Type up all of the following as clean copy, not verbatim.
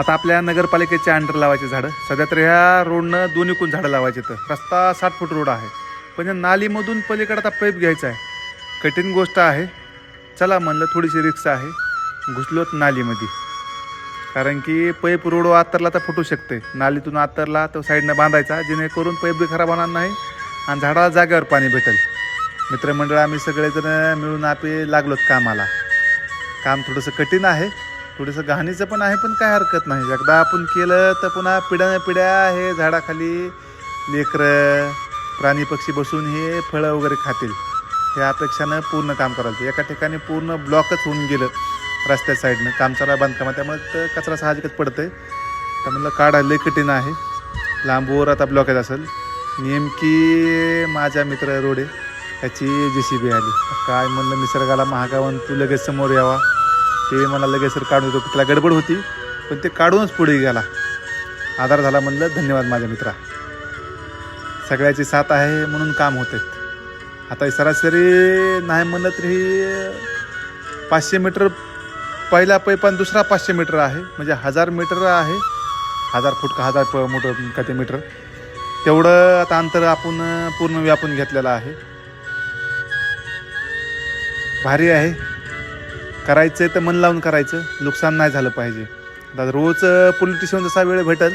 आता आपल्या नगरपालिकेच्या अंडर लावायचे झाडं. सध्या तर ह्या रोडनं दोन्हीकून झाडं लावायचे. तर रस्ता 60 फूट रोड आहे, पण या नालीमधून पलीकडे आता पाईप घ्यायचा आहे. कठीण गोष्ट आहे. चला म्हणलं थोडीशी रिक्स आहे. घुसलोत नालीमध्ये, कारण की पाईप रोडवर आतरला तर फुटू शकते. नालीतून आतरला तर साईडनं बांधायचा, जेणेकरून पाईप बी खराब होणार नाही आणि झाडाला जागेवर पाणी भेटेल. मित्रमंडळ आम्ही सगळेजण मिळून आपे लागलोत कामाला. काम थोडंसं कठीण आहे, थोडंसं घाणीचं पण आहे, पण काय हरकत नाही. एकदा आपण केलं तर पुन्हा पिढ्या हे झाडाखाली लेकरं प्राणी पक्षी बसून हे फळं वगैरे खातील, ह्या अपेक्षानं पूर्ण काम करायचं. एका ठिकाणी पूर्ण ब्लॉकच होऊन गेलं रस्त्या साईडनं, काम चालू आहे बांधकामात, त्यामुळे तर कचरा साहजिकच पडतं आहे. तर म्हणलं काढा, लय कठीण आहे. लांबवर आता ब्लॉकेज असेल. नेमकी माझ्या मित्र रोडे त्याची JCB आली. काय म्हणलं निसर्गाला महागावन तू लगेच समोर यावा, ते मला लगेच सर काढून देतो. त्याला गडबड होती, पण ते काढूनच पुढे गेला. आधार झाला. म्हणलं धन्यवाद माझ्या मित्रा. सगळ्याची साथ आहे म्हणून काम होते. आता सरासरी नाही म्हणलं तरी 500 मीटर पहिला पाईप आणि दुसरा 500 मीटर आहे, म्हणजे 1000 मीटर आहे. 1000 फूट का 1000 मोटर का ते मीटर, तेवढं आता अंतर आपण पूर्ण व्यापून घेतलेलं आहे. भारी आहे. करायचं तर मन लावून करायचं, नुकसान नाही झालं पाहिजे. आता रोज पोलिटिशियन जसा वेळ भेटेल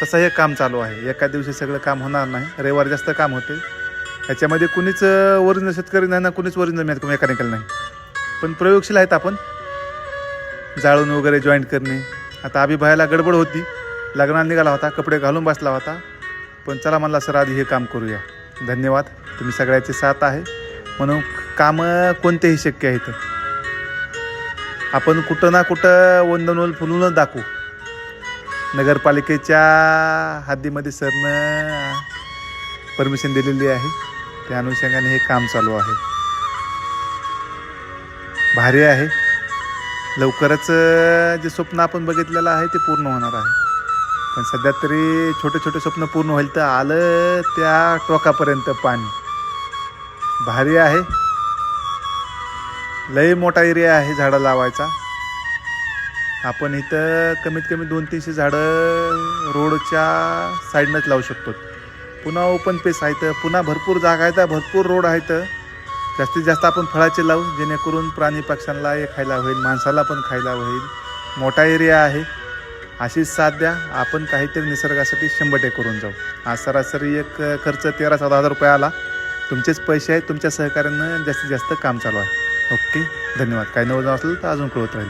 तसं हे काम चालू आहे. एका दिवशी सगळं काम होणार नाही, रविवारी जास्त काम होते. ह्याच्यामध्ये कुणीच ओरिजिनल शेतकरी नाही ना, कुणीच ओरिजिनल मेकॅनिकल नाही, पण प्रयोगशील आहेत आपण. जाळून वगैरे जॉईंट करणे. आता अभिभायाला गडबड होती, लग्नाला निघाला होता, कपडे घालून बसला होता, पण चला म्हणला सर आधी हे काम करूया. धन्यवाद, तुम्ही सगळ्याची साथ आहे म्हणून कामं कोणतेही शक्य आहेत. आपण कुठं ना कुठं वंदनवल फुलूनच दाखवू. नगरपालिकेच्या हद्दीमध्ये सरनं परमिशन दिलेली आहे, त्या अनुषंगाने हे काम चालू आहे. भारी आहे. लवकरच जे स्वप्न आपण बघितलेलं आहे ते पूर्ण होणार आहे. पण सध्या तरी छोटे छोटे स्वप्न पूर्ण होईल तर आलं त्या टोकापर्यंत पाणी. भारी आहे. लय मोठा एरिया आहे झाडं लावायचा. आपण इथं कमीत कमी 200-300 झाडं रोडच्या साईडनंच लावू शकतो. पुन्हा ओपन पेस आहेत, पुन्हा भरपूर जागा आहेत, भरपूर रोड आहेत. जास्तीत जास्त आपण फळाचे लावू, जेणेकरून प्राणी पक्ष्यांना हे खायला होईल, माणसाला पण खायला होईल. मोठा एरिया आहे. अशीच साथ द्या. आपण काहीतरी निसर्गासाठी 100% करून जाऊ. आज सरासरी एक खर्च 13-14 हजार रुपये आला. तुमचेच पैसे आहेत, तुमच्या सहकार्यानं जास्तीत जास्त काम चालू आहे. ओके, धन्यवाद. काही नवं असेल तर अजून कळवत राहील.